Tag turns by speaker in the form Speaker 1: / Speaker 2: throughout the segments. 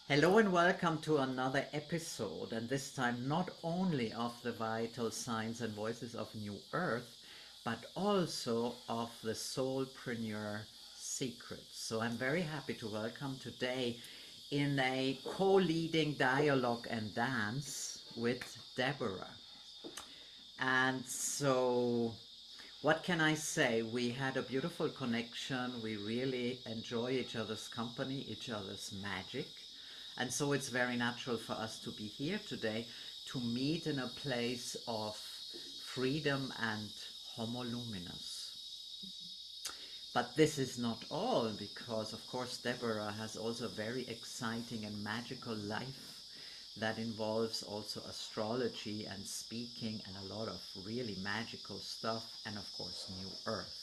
Speaker 1: Hello and welcome to another episode, and this time not only of the vital signs and voices of New Earth, but also of the Soulpreneur Secrets. So I'm very happy to welcome today in a co-leading dialogue and dance with Deborah. And so what can I say? We had a beautiful connection. We really enjoy each other's company, each other's magic. And so it's very natural for us to be here today to meet in a place of freedom and Homo Luminous. But this is not all, because of course Deborah has also a very exciting and magical life that involves also astrology and speaking and a lot of really magical stuff, and of course New Earth.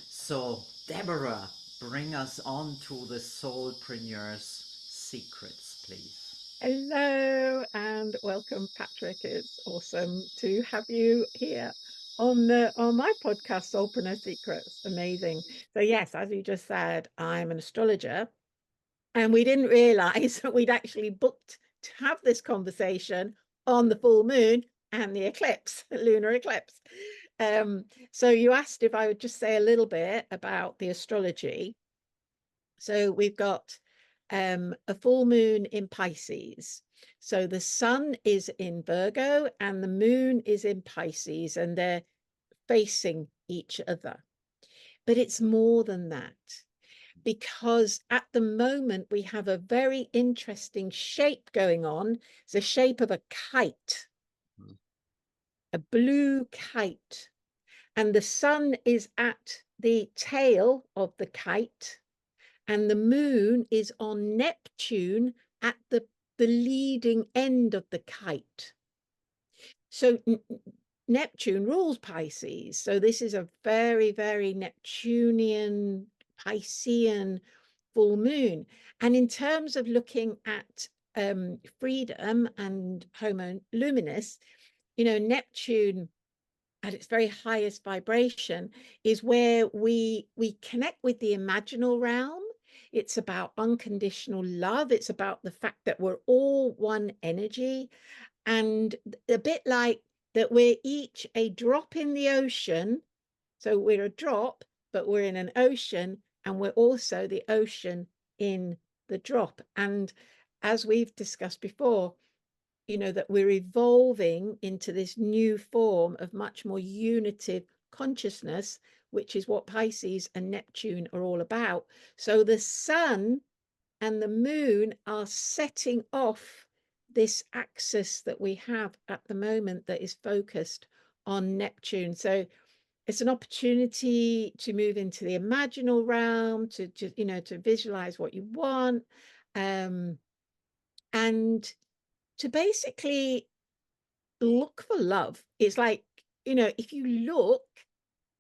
Speaker 1: So Deborah, bring us on to the Soulpreneur's secrets, please.
Speaker 2: Hello and welcome, Patrick. It's awesome to have you here on my podcast, Soulpreneur Secrets. Amazing. So yes, as you just said, I'm an astrologer, and we didn't realize that we'd actually booked to have this conversation on the full moon and the eclipse, lunar eclipse. So you asked if I would just say a little bit about the astrology. So we've got a full moon in Pisces. So the sun is in Virgo and the moon is in Pisces, and they're facing each other. But it's more than that, because at the moment we have a very interesting shape going on. It's the shape of a kite, a blue kite, and the sun is at the tail of the kite, and the moon is on Neptune at the leading end of the kite. So Neptune rules Pisces. So this is a very, very Neptunian, Piscean full moon. And in terms of looking at freedom and Homo luminous, Neptune at its very highest vibration is where we connect with the imaginal realm. It's about unconditional love. It's about the fact that we're all one energy, and a bit like that we're each a drop in the ocean. So we're a drop, but we're in an ocean, and we're also the ocean in the drop. And as we've discussed before, that we're evolving into this new form of much more unitive consciousness, which is what Pisces and Neptune are all about. So the sun and the moon are setting off this axis that we have at the moment that is focused on Neptune. So it's an opportunity to move into the imaginal realm, to visualize what you want, um, and to basically look for love. It's like, if you look,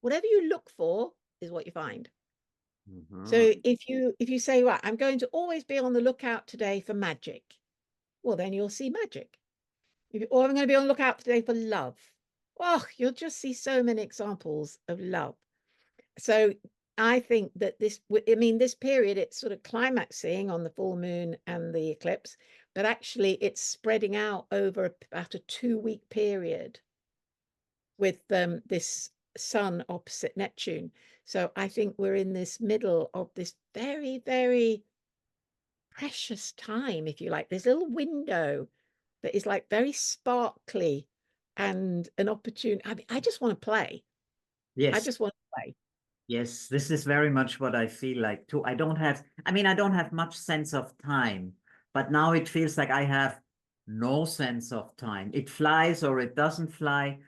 Speaker 2: whatever you look for is what you find.
Speaker 1: Mhm.
Speaker 2: So if you say, right, I'm going to always be on the lookout today for magic, well, then you'll see magic. Or I'm going to be on the lookout today for love. Oh, you'll just see so many examples of love. So I think that this period, it's sort of climaxing on the full moon and the eclipse, but actually it's spreading out over about a 2-week period with this sun opposite Neptune. So I think we're in this middle of this very, very precious time, if you like. There's a little window that is like very sparkly and an opportunity. I mean, I just want to play. I
Speaker 1: Yes,
Speaker 2: just want to play.
Speaker 1: yes, this is very much what I feel like too. I don't have much sense of time, but now it feels like I have no sense of time. It flies or it doesn't fly.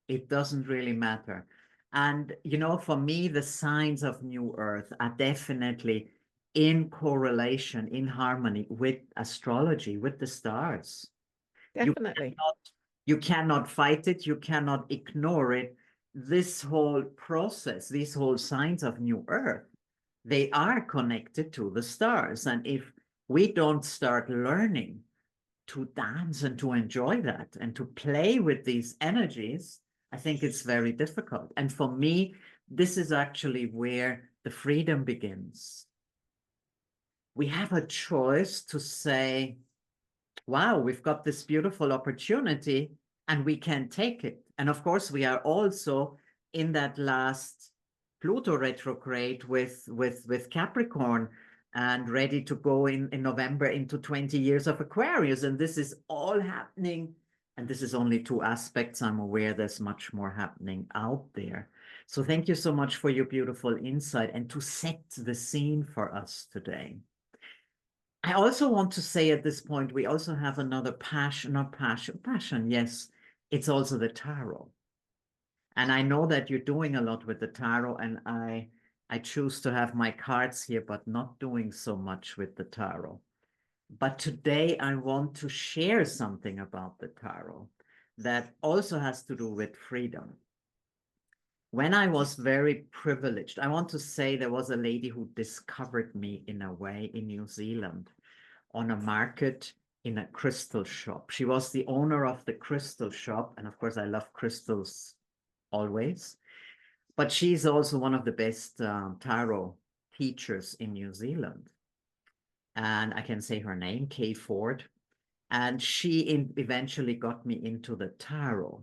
Speaker 1: It doesn't really matter. And, for me, the signs of New Earth are definitely in correlation, in harmony with astrology, with the stars. You
Speaker 2: Definitely.
Speaker 1: cannot, you cannot fight it. You cannot ignore it. This whole process, these whole signs of New Earth, they are connected to the stars. And if we don't start learning to dance and to enjoy that and to play with these energies, I think it's very difficult. And for me, this is actually where the freedom begins. we have a choice to say, wow, we've got this beautiful opportunity and we can take it. And of course, we are also in that last Pluto retrograde with Capricorn and ready to go in November into 20 years of Aquarius. And this is all happening. And this is only two aspects. I'm aware there's much more happening out there. So thank you so much for your beautiful insight and to set the scene for us today. I also want to say at this point, we also have another passion, not passion, yes, it's also the tarot. And I know that you're doing a lot with the tarot, and I choose to have my cards here, but not doing so much with the tarot. But today I want to share something about the tarot that also has to do with freedom. When I was very privileged, I want to say there was a lady who discovered me in a way in New Zealand on a market in a crystal shop. She was the owner of the crystal shop. And of course, I love crystals always. But she's also one of the best tarot teachers in New Zealand. And I can say her name, Kay Ford. And she eventually got me into the tarot.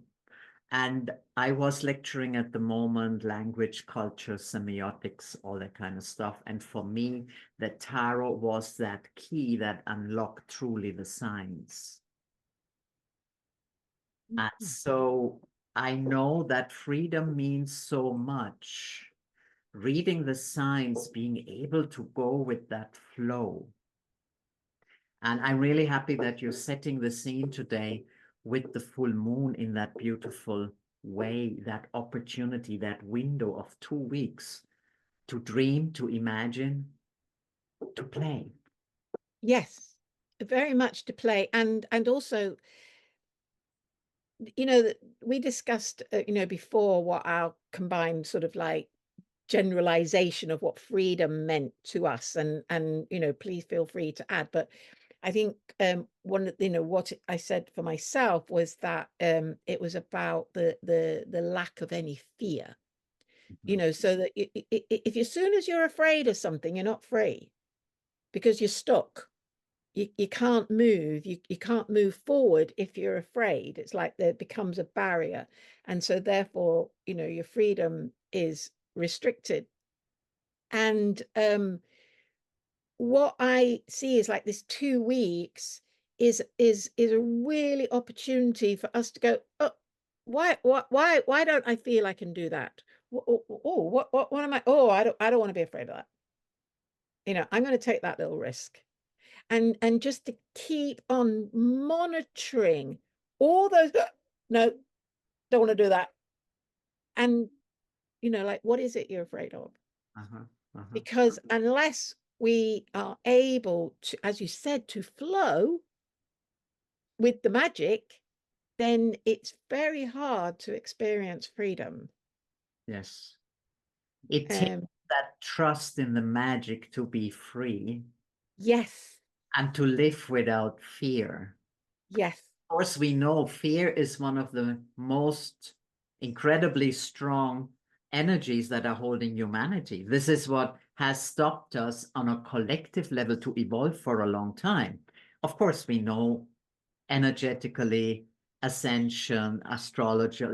Speaker 1: And I was lecturing at the moment, language, culture, semiotics, all that kind of stuff. And for me, the tarot was that key that unlocked truly the signs. And so I know that freedom means so much. Reading the signs, being able to go with that flow. And I'm really happy that you're setting the scene today with the full moon in that beautiful way, that opportunity, that window of 2 weeks to dream, to imagine, to play.
Speaker 2: Yes, very much to play. And also, you know, we discussed, you know, before what our combined sort of like generalization of what freedom meant to us. And, you know, please feel free to add. But I think one, you know, what I said for myself was that it was about the lack of any fear, you know, so that if as soon as you're afraid of something, you're not free because you're stuck. You can't move. You can't move forward if you're afraid. It's like there becomes a barrier. And so therefore, you know, your freedom is restricted. And what I see is like this 2 weeks is a really opportunity for us to go, oh, why don't I feel I can do that? Oh, what am I? Oh, I don't want to be afraid of that. You know, I'm going to take that little risk. And just to keep on monitoring all those, no, don't want to do that. And, you know, like, what is it you're afraid of? Because unless we are able to, as you said, to flow with the magic, then it's very hard to experience freedom.
Speaker 1: Yes. It takes that trust in the magic to be free.
Speaker 2: Yes.
Speaker 1: And to live without fear.
Speaker 2: Yes.
Speaker 1: Of course, we know fear is one of the most incredibly strong energies that are holding humanity. This is what has stopped us on a collective level to evolve for a long time. Of course, we know energetically, ascension, astrology,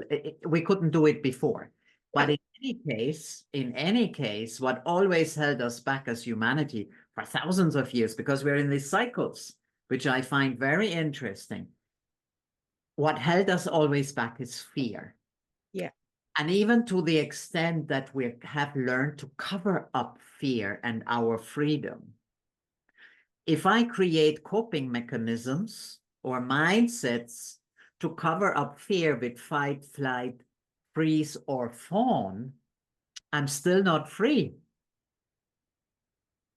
Speaker 1: we couldn't do it before. But in any case, what always held us back as humanity for thousands of years, because we're in these cycles, which I find very interesting. What held us always back is fear.
Speaker 2: Yeah.
Speaker 1: And even to the extent that we have learned to cover up fear and our freedom. If I create coping mechanisms or mindsets to cover up fear with fight, flight, freeze, or fawn, I'm still not free.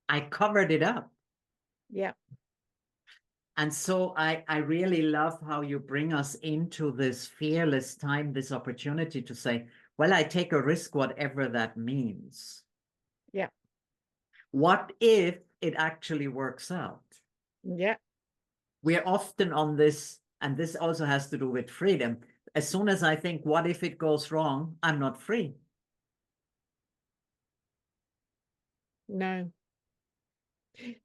Speaker 1: I covered it up.
Speaker 2: Yeah.
Speaker 1: And so I really love how you bring us into this fearless time, this opportunity to say, well, I take a risk, whatever that means.
Speaker 2: Yeah.
Speaker 1: What if it actually works out?
Speaker 2: Yeah.
Speaker 1: We're often on this, and this also has to do with freedom. As soon as I think, what if it goes wrong? I'm not free.
Speaker 2: No.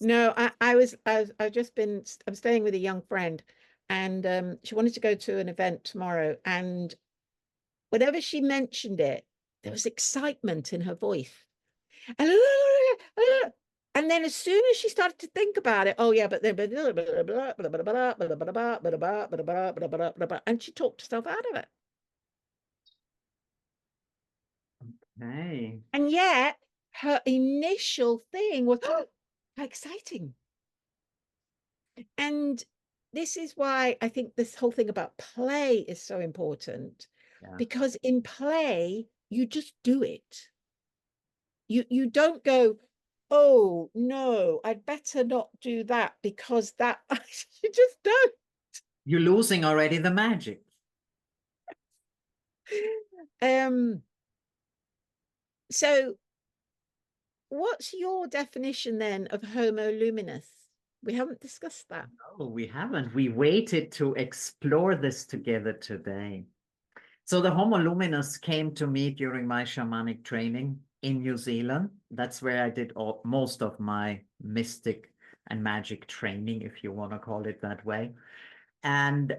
Speaker 2: No, I've just been, I'm staying with a young friend, and she wanted to go to an event tomorrow, and whenever she mentioned it, there was excitement in her voice. And, and then as soon as she started to think about it, oh yeah, but then and she talked herself out of it.
Speaker 1: Hey,
Speaker 2: And yet her initial thing was, oh, how exciting. And this is why I think this whole thing about play is so important,
Speaker 1: yeah.
Speaker 2: because in play, you just do it. You don't go, oh no, I'd better not do that because that you just don't.
Speaker 1: You're losing already the magic.
Speaker 2: Um, so what's your definition then of Homo luminous? We haven't discussed that.
Speaker 1: No, we haven't. We waited to explore this together today. So the Homo luminous came to me during my shamanic training in New Zealand. That's where I did most of my mystic and magic training, if you want to call it that way. And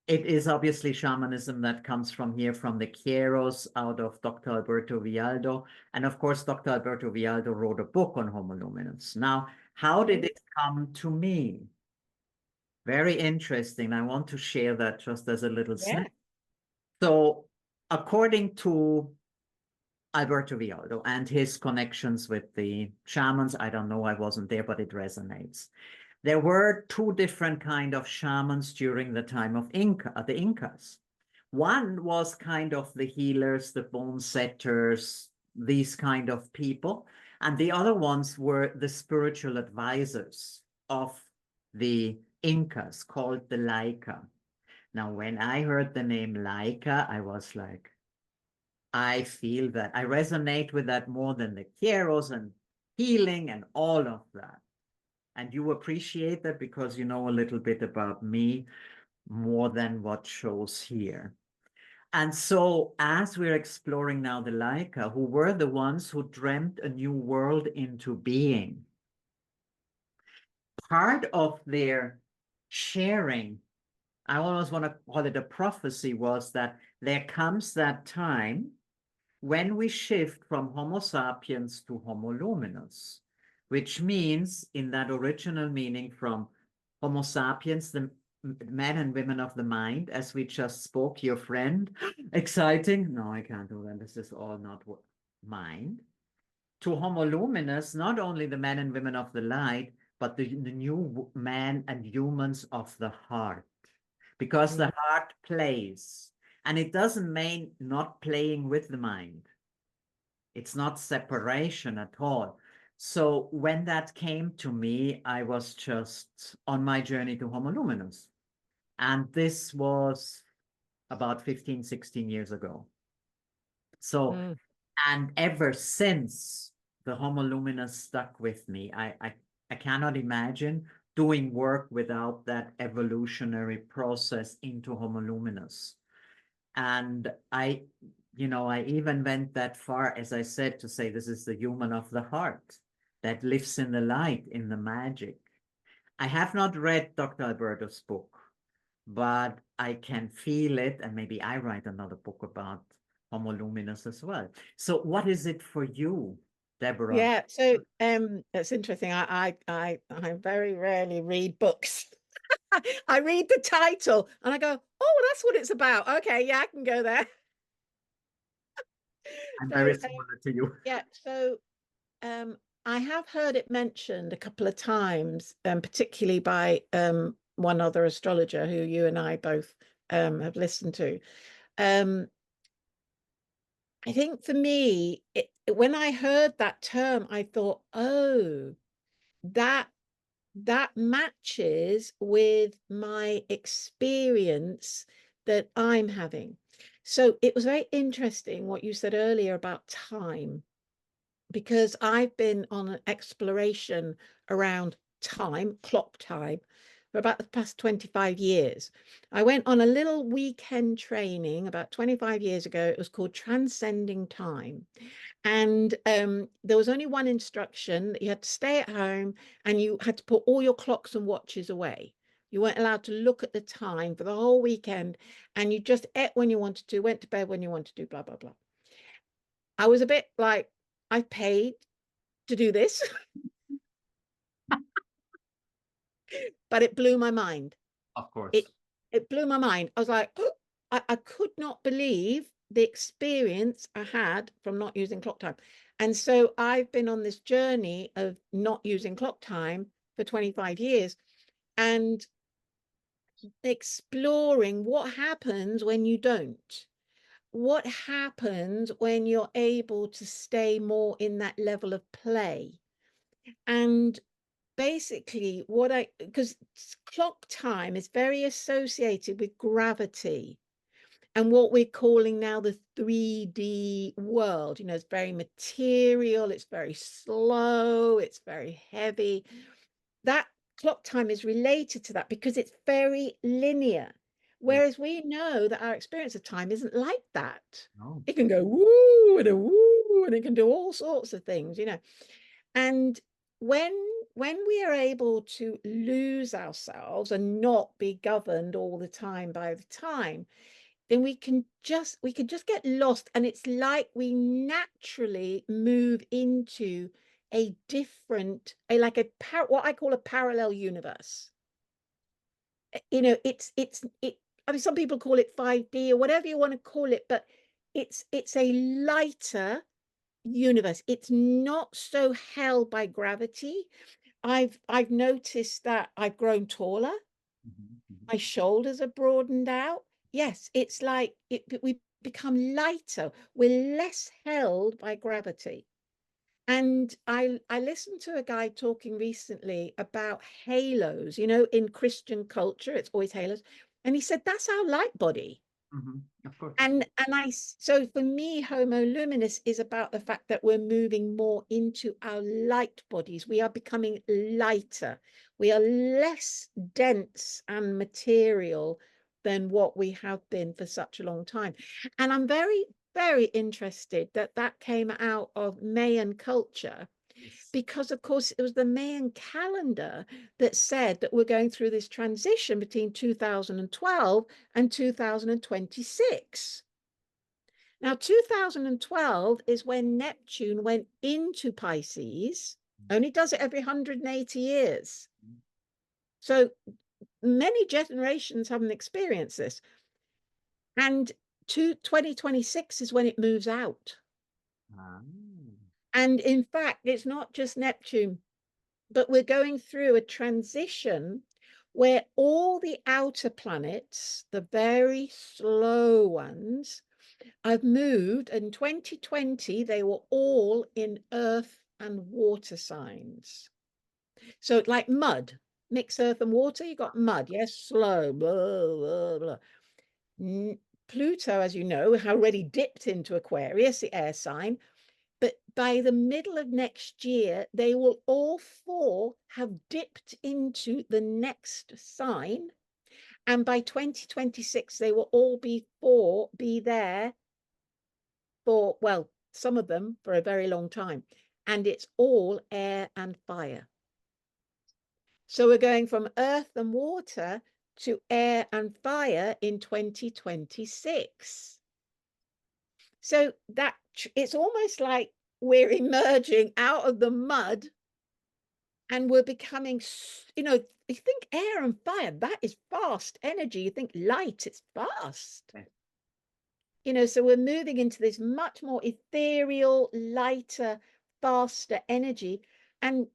Speaker 1: it is obviously shamanism that comes from here, from the Queros, out of Dr. Alberto Villaldo. And of course, Dr. Alberto Villaldo wrote a book on Homo luminous. Now, how did it come to me? Very interesting. I want to share that just as a little
Speaker 2: Yeah.
Speaker 1: snippet. So, according to Alberto Villaldo and his connections with the shamans, I don't know, I wasn't there, but it resonates. There were two different kind of shamans during the time of the Incas. One was kind of the healers, the bone setters, these kind of people, and the other ones were the spiritual advisors of the Incas, called the Laika. Now, when I heard the name Laika, I was like, I feel that I resonate with that more than the Kieros and healing and all of that. And you appreciate that because you know a little bit about me more than what shows here. And so, as we're exploring now the Laika, who were the ones who dreamt a new world into being, part of their sharing, I almost want to call it a prophecy, was that there comes that time when we shift from Homo sapiens to Homo luminous, which means, in that original meaning, from Homo sapiens, the men and women of the mind, as we just spoke, your friend, exciting. No, I can't do that. This is all not mind. To Homo luminous, not only the men and women of the light, but the new man and humans of the heart, because the heart plays. And it doesn't mean not playing with the mind. It's not separation at all. So when that came to me, I was just on my journey to Homo luminous. And this was about 15, 16 years ago. So,
Speaker 2: Mm.
Speaker 1: and ever since, the Homo luminous stuck with me. I cannot imagine doing work without that evolutionary process into Homo luminous. And I even went that far, as I said, to say this is the human of the heart that lives in the light, in the magic. I have not read Dr. Alberto's book, but I can feel it, and maybe I write another book about Homo luminous as well. So, what is it for you, Deborah?
Speaker 2: Yeah, so it's interesting. I very rarely read books. I read the title and I go, oh, that's what it's about. Okay, yeah, I can go there.
Speaker 1: I'm very
Speaker 2: So
Speaker 1: similar to you.
Speaker 2: yeah, so um I have heard it mentioned a couple of times, particularly by one other astrologer who you and I both have listened to. Um I think for me, when I heard that term, I thought, oh, that that matches with my experience that I'm having. So it was very interesting what you said earlier about time, because I've been on an exploration around time, clock time, for about the past 25 years. I went on a little weekend training about 25 years ago. It was called Transcending Time. And there was only one instruction that you had to stay at home and you had to put all your clocks and watches away. You weren't allowed to look at the time for the whole weekend, and you just ate when you wanted to, went to bed when you wanted to, blah, blah, blah. I was a bit like, I paid to do this, but it blew my mind.
Speaker 1: Of course.
Speaker 2: It blew my mind. I was like, oh, I could not believe the experience I had from not using clock time. And so I've been on this journey of not using clock time for 25 years and exploring what happens when you don't. What happens when you're able to stay more in that level of play? And basically, because clock time is very associated with gravity and what we're calling now the 3D world. You know, it's very material, it's very slow, it's very heavy. That clock time is related to that because it's very linear.
Speaker 1: Yes.
Speaker 2: Whereas we know that our experience of time isn't like that.
Speaker 1: No.
Speaker 2: It can go woo and a woo, and it can do all sorts of things, you know. And when when we are able to lose ourselves and not be governed all the time by the time, then we can just get lost, and it's like we naturally move into a different, what I call a parallel universe. You know, I mean, some people call it 5D or whatever you want to call it, but it's a lighter universe. It's not so held by gravity. I've noticed that I've grown taller.
Speaker 1: Mhm, mhm.
Speaker 2: My shoulders are broadened out. Yes, it's like we become lighter. We're less held by gravity. And I listened to a guy talking recently about halos. You know, in Christian culture, it's always halos. And he said that's our light body.
Speaker 1: Mhm, of course.
Speaker 2: So for me, Homo luminous is about the fact that we're moving more into our light bodies. We are becoming lighter. We are less dense and material than what we have been for such a long time. And I'm very, very interested that that came out of Mayan culture,
Speaker 1: Yes.
Speaker 2: because of course it was the Mayan calendar that said that we're going through this transition between 2012 and 2026. Now, 2012 is when Neptune went into Pisces, only does it every 180 years.
Speaker 1: Mhm.
Speaker 2: So many generations haven't experienced this. And 2026 is when it moves out.
Speaker 1: Ah.
Speaker 2: And in fact, it's not just Neptune, but we're going through a transition where all the outer planets, the very slow ones, have moved. In 2020, they were all in earth and water signs. So like mud, mix earth and water, you got mud, yes, slow, blah, blah, blah. Pluto, as you know, already dipped into Aquarius, the air sign. But by the middle of next year, they will all four have dipped into the next sign. And by 2026, they will all be there for, well, some of them for a very long time. And it's all air and fire. So we're going from earth and water to air and fire in 2026. So that it's almost like we're emerging out of the mud and we're becoming, you know, you think air and fire, that is fast energy. You think light, it's fast.
Speaker 1: Yes.
Speaker 2: You know, so we're moving into this much more ethereal, lighter, faster energy. And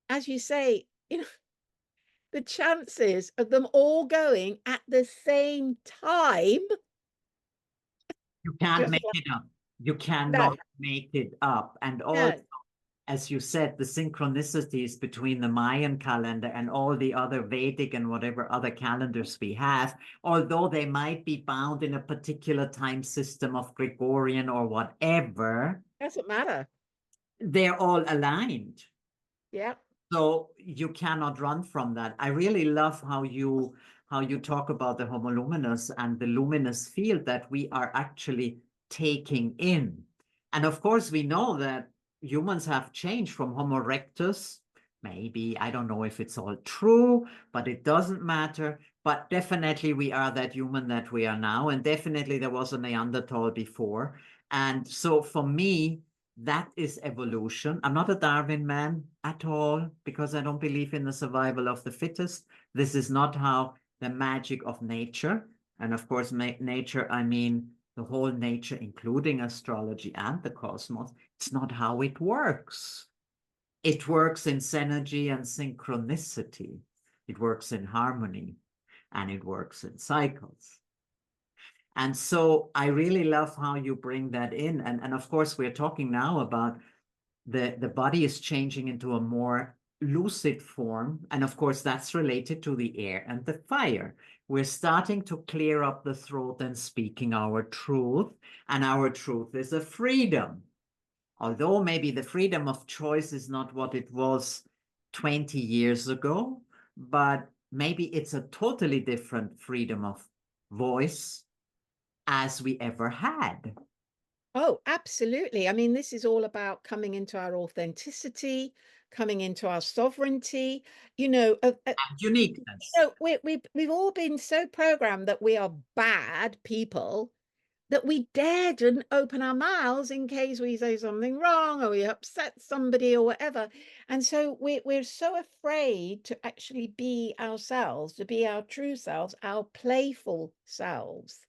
Speaker 2: as you say, you know, the chances of them all going at the same time,
Speaker 1: You can't
Speaker 2: just
Speaker 1: make it up. You
Speaker 2: no,
Speaker 1: cannot make it up. And also,
Speaker 2: no,
Speaker 1: as you said, the synchronicities between the Mayan calendar and all the other Vedic and whatever other calendars we have, although they might be bound in a particular time system of Gregorian or whatever,
Speaker 2: doesn't matter.
Speaker 1: they're all aligned.
Speaker 2: Yeah.
Speaker 1: So you cannot run from that. I really love how you talk about the Homo luminous and the luminous field that we are actually taking in. And of course, we know that humans have changed from Homo erectus. Maybe, I don't know if it's all true, but it doesn't matter. But definitely we are that human that we are now. And definitely there was a Neanderthal before. And so for me, that is evolution. I'm not a Darwin man at all because I don't believe in the survival of the fittest. This is not how the magic of nature, and of course, nature, I mean the whole nature, including astrology and the cosmos, it's not how it works. It works in synergy and synchronicity. It works in harmony and it works in cycles. And so I really love how you bring that in. And of course, we're talking now about the body is changing into a more lucid form. And of course, that's related to the air and the fire. We're starting to clear up the throat and speaking our truth. And our truth is a freedom. Although maybe the freedom of choice is not what it was 20 years ago, but maybe it's a totally different freedom of voice as we ever had.
Speaker 2: Oh, absolutely. I mean, this is all about coming into our authenticity, coming into our sovereignty. You know,
Speaker 1: And uniqueness.
Speaker 2: we've all been so programmed that we are bad people that we daren't open our mouths in case we say something wrong or we upset somebody or whatever. And so we're so afraid to actually be ourselves, to be our true selves, our playful selves.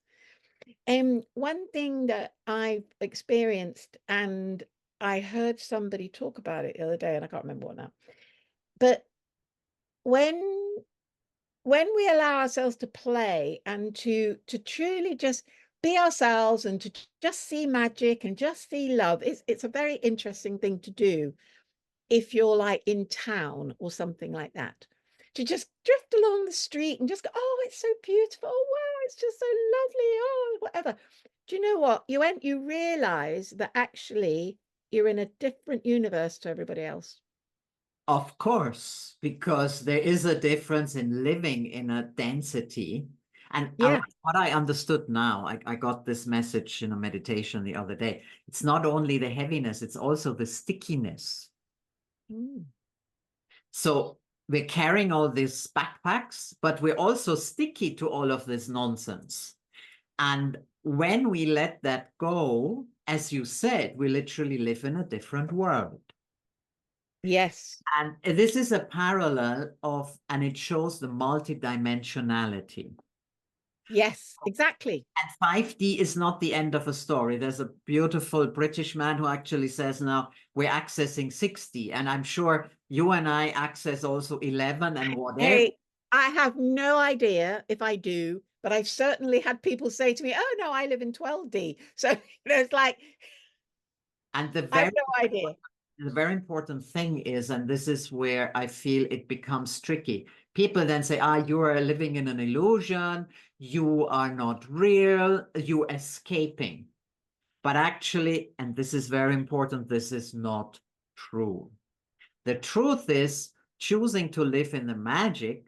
Speaker 2: One thing that I've experienced, and I heard somebody talk about it the other day, and I can't remember what now, but when we allow ourselves to play and to truly just be ourselves and to just see magic and just see love, it's a very interesting thing to do if you're like in town or something like that, to just drift along the street and just go, oh, it's so beautiful. Oh, wow, it's just so lovely. Oh, whatever. Do you know what? You realize that actually you're in a different universe to everybody else.
Speaker 1: Of course, because there is a difference in living in a density. And
Speaker 2: Yeah.
Speaker 1: what I understood now, I got this message in a meditation the other day. It's not only the heaviness, it's also the stickiness.
Speaker 2: Mm.
Speaker 1: So we're carrying all these backpacks, but we're also sticky to all of this nonsense. And when we let that go, as you said, we literally live in a different world.
Speaker 2: Yes.
Speaker 1: And this is a parallel of, and it shows the multidimensionality.
Speaker 2: Yes, exactly.
Speaker 1: And 5D is not the end of a story. There's a beautiful British man who actually says now we're accessing 60. And I'm sure you and I access also 11 and whatever.
Speaker 2: Hey, I have no idea if I do, but I've certainly had people say to me, oh no, I live in 12D. So there's like,
Speaker 1: And
Speaker 2: I have no idea.
Speaker 1: the very important thing is, and this is where I feel it becomes tricky. People then say, you are living in an illusion, you are not real, you escaping. But actually, and this is very important, this is not true. The truth is, choosing to live in the magic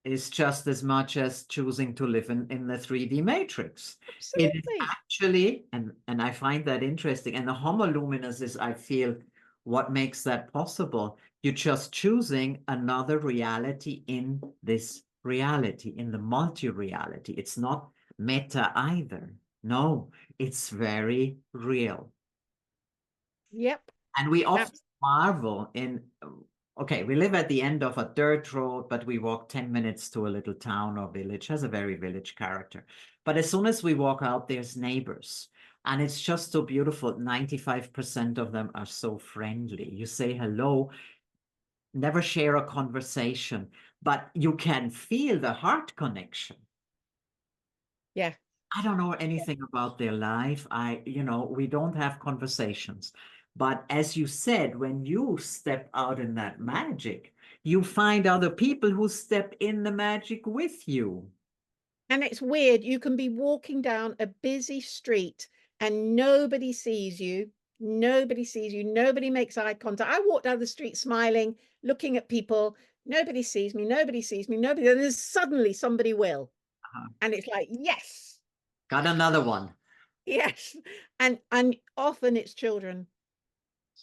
Speaker 1: is just as much as choosing to live in the 3D matrix. It is
Speaker 2: Absolutely.
Speaker 1: actually, and I find that interesting, and the Homo luminous is, I feel, what makes that possible. You're just choosing another reality in this reality, in the multi-reality. It's not meta either. No, it's very real.
Speaker 2: Yep.
Speaker 1: And we often
Speaker 2: Abs
Speaker 1: marvel in, okay, we live at the end of a dirt road, but we walk 10 minutes to a little town or village, has a very village character. But as soon as we walk out, there's neighbors. And it's just so beautiful. 95% of them are so friendly. You say hello, never share a conversation, but you can feel the heart connection.
Speaker 2: yeah.
Speaker 1: I don't know anything about their life. We don't have conversations. But as you said, when you step out in that magic, you find other people who step in the magic with you.
Speaker 2: And it's weird. You can be walking down a busy street and nobody sees you. Nobody sees you. Nobody makes eye contact. I walk down the street smiling, looking at people. Nobody sees me. Nobody sees me. Nobody. And then suddenly somebody will.
Speaker 1: Uh-huh.
Speaker 2: And it's like, yes,
Speaker 1: Got another one.
Speaker 2: yes. And often it's children.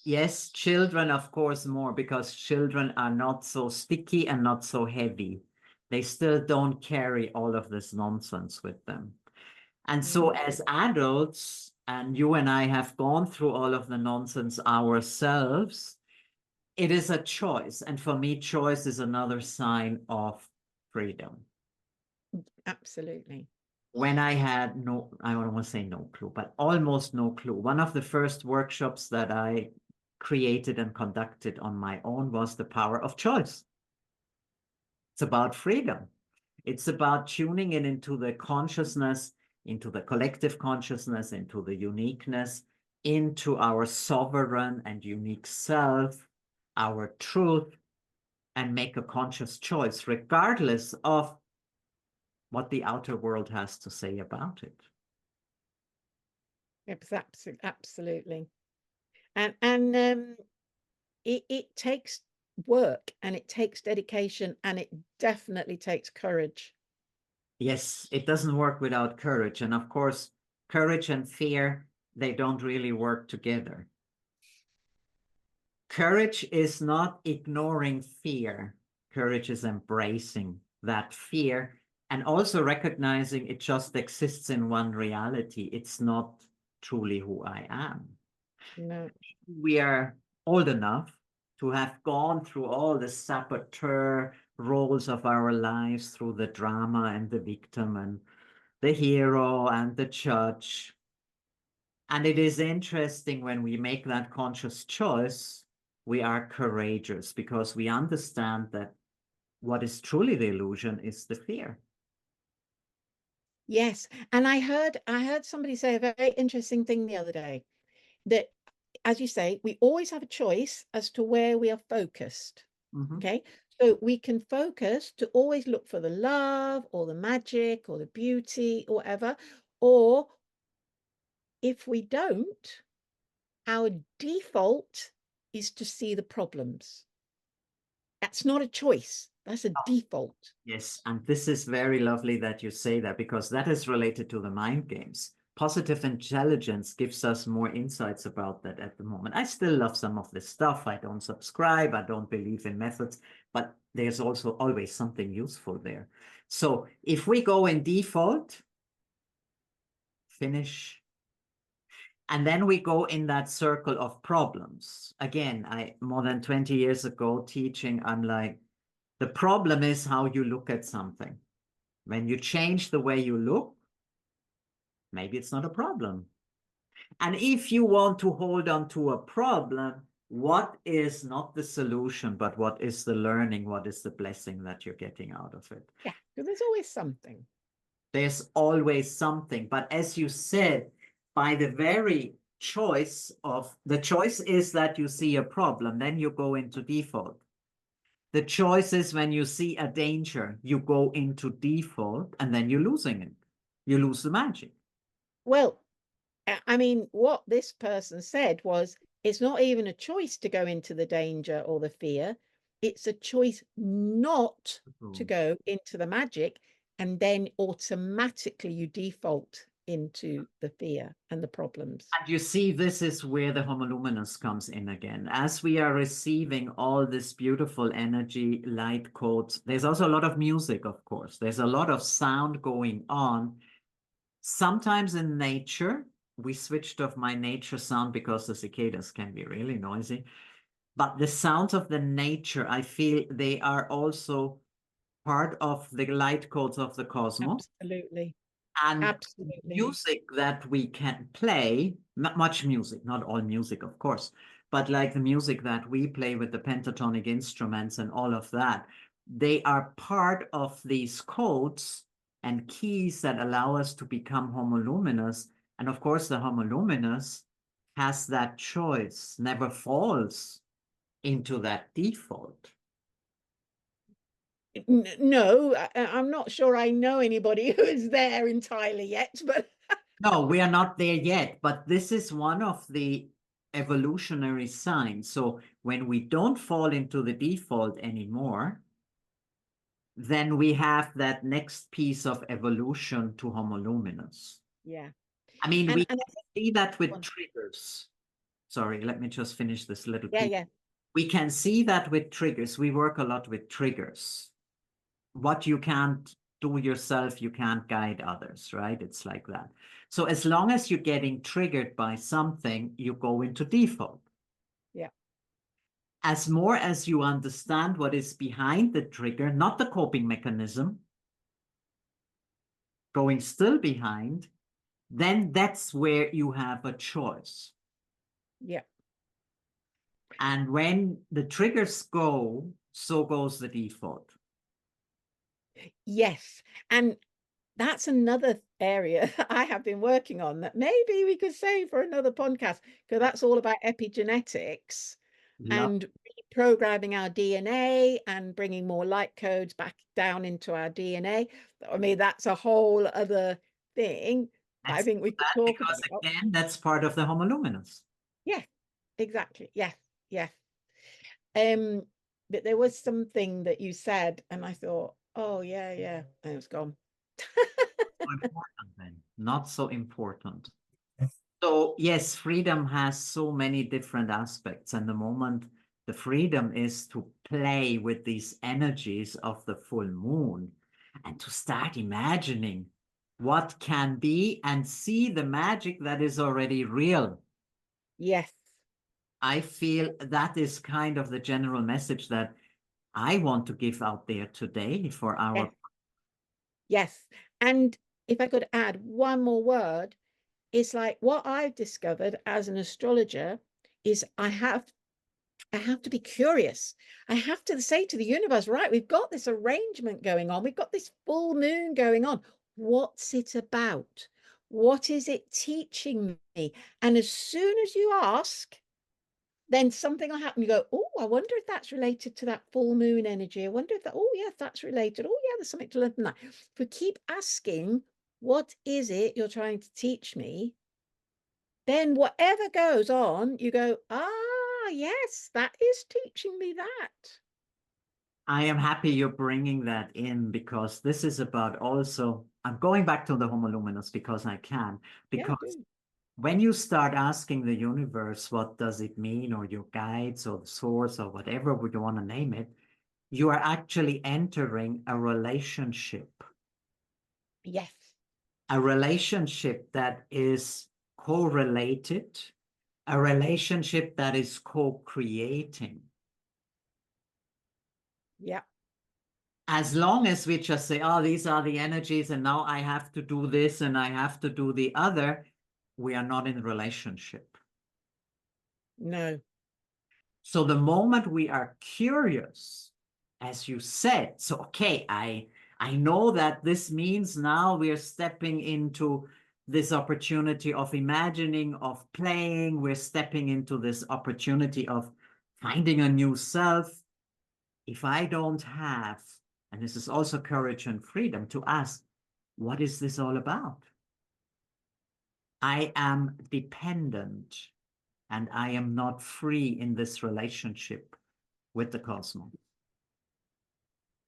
Speaker 1: Yes, children, of course, more because children are not so sticky and not so heavy. They still don't carry all of this nonsense with them. And so,
Speaker 2: Mm,
Speaker 1: as adults, and you and I have gone through all of the nonsense ourselves, it is a choice. And for me, choice is another sign of freedom.
Speaker 2: absolutely.
Speaker 1: When I had no, I don't want to say no clue, but almost no clue. One of the first workshops that I created and conducted on my own was the power of choice. It's about freedom. It's about tuning in into the consciousness, into the collective consciousness, into the uniqueness, into our sovereign and unique self, our truth, and make a conscious choice, regardless of what the outer world has to say about it.
Speaker 2: Absolutely. And it takes work and it takes dedication and it definitely takes courage.
Speaker 1: Yes, it doesn't work without courage. And of course, courage and fear, they don't really work together. Courage is not ignoring fear. Courage is embracing that fear and also recognizing it just exists in one reality. It's not truly who I am.
Speaker 2: No.
Speaker 1: We are old enough to have gone through all the saboteur roles of our lives, through the drama and the victim and the hero and the judge. And it is interesting when we make that conscious choice, we are courageous because we understand that what is truly the illusion is the fear.
Speaker 2: Yes. And I heard somebody say a very interesting thing the other day, that, as you say, we always have a choice as to where we are focused.
Speaker 1: Mhm.
Speaker 2: Okay. So we can focus to always look for the love or the magic or the beauty or whatever. Or if we don't, our default is to see the problems. That's not a choice. That's a default.
Speaker 1: Yes, and this is very lovely that you say that because that is related to the mind games. Positive intelligence gives us more insights about that at the moment. I still love some of this stuff. I don't subscribe, I don't believe in methods, but there's also always something useful there. So if we go in default, finish, and then we go in that circle of problems. Again, I more than 20 years ago teaching, I'm like, the problem is how you look at something. When you change the way you look, maybe it's not a problem. And if you want to hold on to a problem, what is not the solution, but what is the learning? What is the blessing that you're getting out of it?
Speaker 2: Yeah, because there's always something.
Speaker 1: There's always something. But as you said, by the very choice of the choice is that you see a problem, then you go into default. The choice is when you see a danger, you go into default and then you're losing it. You lose the magic.
Speaker 2: Well, I mean, what this person said was, it's not even a choice to go into the danger or the fear. It's a choice not to go into the magic. And then automatically you default into the fear and the problems.
Speaker 1: And you see, this is where the Homo Luminous comes in again. As we are receiving all this beautiful energy, light codes, there's also a lot of music, of course. There's a lot of sound going on. Sometimes in nature, we switched off my nature sound because the cicadas can be really noisy. But the sounds of the nature, I feel they are also part of the light codes of the cosmos.
Speaker 2: Absolutely.
Speaker 1: And
Speaker 2: Absolutely.
Speaker 1: music that we can play, not much music, not all music, of course, but like the music that we play with the pentatonic instruments and all of that, they are part of these codes and keys that allow us to become homoluminous. And of course, the homoluminous has that choice, never falls into that default.
Speaker 2: No, I'm not sure I know anybody who is there entirely yet, but
Speaker 1: No, we are not there yet, but this is one of the evolutionary sign. So when we don't fall into the default anymore, then we have that next piece of evolution to Homo luminous.
Speaker 2: Yeah.
Speaker 1: I mean, we
Speaker 2: And I
Speaker 1: can see that with
Speaker 2: think,
Speaker 1: triggers. Sorry, let me just finish this little
Speaker 2: yeah,
Speaker 1: piece.
Speaker 2: yeah,
Speaker 1: We can see that with triggers. We work a lot with triggers. What you can't do yourself, you can't guide others, right? It's like that. So as long as you're getting triggered by something, you go into default.
Speaker 2: yeah,
Speaker 1: As more as you understand what is behind the trigger, not the coping mechanism, going still behind, then that's where you have a choice.
Speaker 2: yeah.
Speaker 1: And when the triggers go, so goes the default.
Speaker 2: Yes. And that's another area that I have been working on that maybe we could save for another podcast, because that's all about epigenetics
Speaker 1: Love.
Speaker 2: and reprogramming our DNA and bringing more light codes back down into our DNA. I mean, that's a whole other thing that I
Speaker 1: Let's
Speaker 2: think
Speaker 1: do
Speaker 2: we could
Speaker 1: that
Speaker 2: talk
Speaker 1: because
Speaker 2: about.
Speaker 1: again, that's part of the Homo luminous.
Speaker 2: Yeah, exactly. Yes, yes. Um, but there was something that you said, and I thought, oh yeah, yeah, and it was gone.
Speaker 1: So important then, not so important. So yes, freedom has so many different aspects, and the moment the freedom is to play with these energies of the full moon and to start imagining what can be and see the magic that is already real.
Speaker 2: Yes,
Speaker 1: I feel that is kind of the general message that I want to give out there today for our.
Speaker 2: yes, yes. And if I could add one more word, it's like what I've discovered as an astrologer is I have to be curious. I have to say to the universe, right, we've got this arrangement going on. We've got this full moon going on. What's it about? What is it teaching me? And as soon as you ask, then something will happen. You go, oh, I wonder if that's related to that full moon energy. I wonder if that, oh, yes, that's related. Oh, yeah, there's something to learn from that. If we keep asking, what is it you're trying to teach me? Then whatever goes on, you go, ah, yes, that is teaching me that.
Speaker 1: I am happy you're bringing that in because this is about also, I'm going back to the Homo luminous because I can,
Speaker 2: Yeah,
Speaker 1: because
Speaker 2: do.
Speaker 1: when you start asking the universe, what does it mean, or your guides or the source or whatever you want to name it, you are actually entering
Speaker 2: Yes.
Speaker 1: a relationship that is correlated, a relationship that is co-creating.
Speaker 2: Yeah.
Speaker 1: As long as we just say, oh, these are the energies, and now I have to do this and I have to do the other, we are not in relationship.
Speaker 2: No.
Speaker 1: So the moment we are curious, as you said, so okay, I know that this means now we are stepping into this opportunity of imagining, of playing, we're stepping into this opportunity of finding a new self. If I don't have, and this is also courage and freedom to ask, what is this all about? I am dependent and I am not free in this relationship with the cosmos.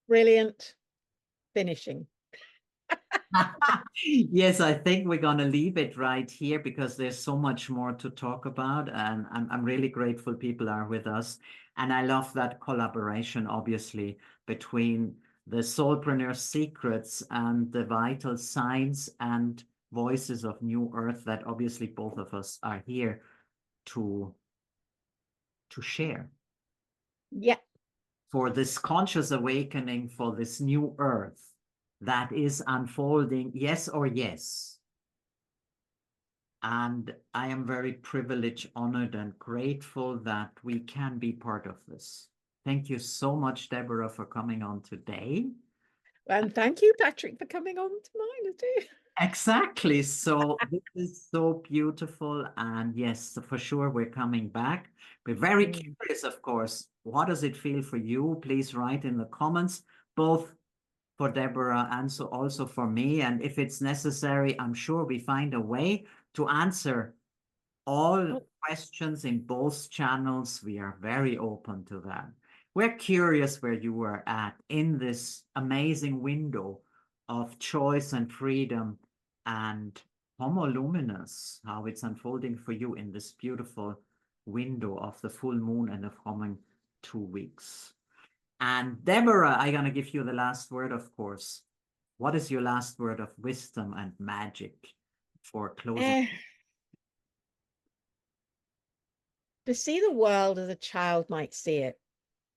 Speaker 2: Brilliant. Finishing.
Speaker 1: Yes, I think we're going to leave it right here because there's so much more to talk about. And I'm really grateful people are with us. And I love that collaboration, obviously, between the Soulpreneur Secrets and the Vital Signs and Voices of New Earth that obviously both of us are here to share
Speaker 2: Yeah.
Speaker 1: for this conscious awakening, for this new earth that is unfolding, yes or yes. And I am very privileged, honored, and grateful that we can be part of this. Thank you so much, Deborah, for coming on today.
Speaker 2: And thank you, Patrick, for coming on to mine too.
Speaker 1: Exactly. So this is so beautiful. And yes, for sure, we're coming back. We're very
Speaker 2: Mm.
Speaker 1: curious, of course. What does it feel for you? Please write in the comments, both for Deborah and so also for me. And if it's necessary, I'm sure we find a way to answer all
Speaker 2: Oh,
Speaker 1: questions in both channels. We are very open to that. We're curious where you were at in this amazing window of choice and freedom and Homo Luminous, how it's unfolding for you in this beautiful window of the full moon and the coming 2 weeks. And Deborah, I'm going to give you the last word, of course. What is your last word of wisdom and magic for closing?
Speaker 2: to see the world as a child might see it.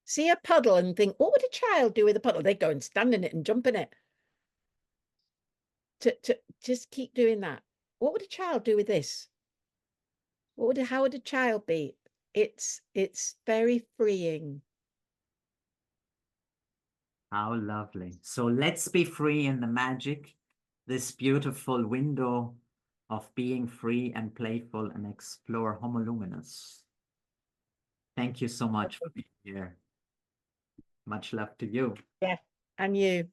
Speaker 2: See a puddle and think, what would a child do with a puddle? They'd go and stand in it and jump in it. To just keep doing that. What would a child do with this? How would a child be? It's very freeing.
Speaker 1: How lovely. So let's be free in the magic, this beautiful window of being free and playful and explore Homo Luminous. Thank you so much for being here. Much love to you.
Speaker 2: Yeah, and you.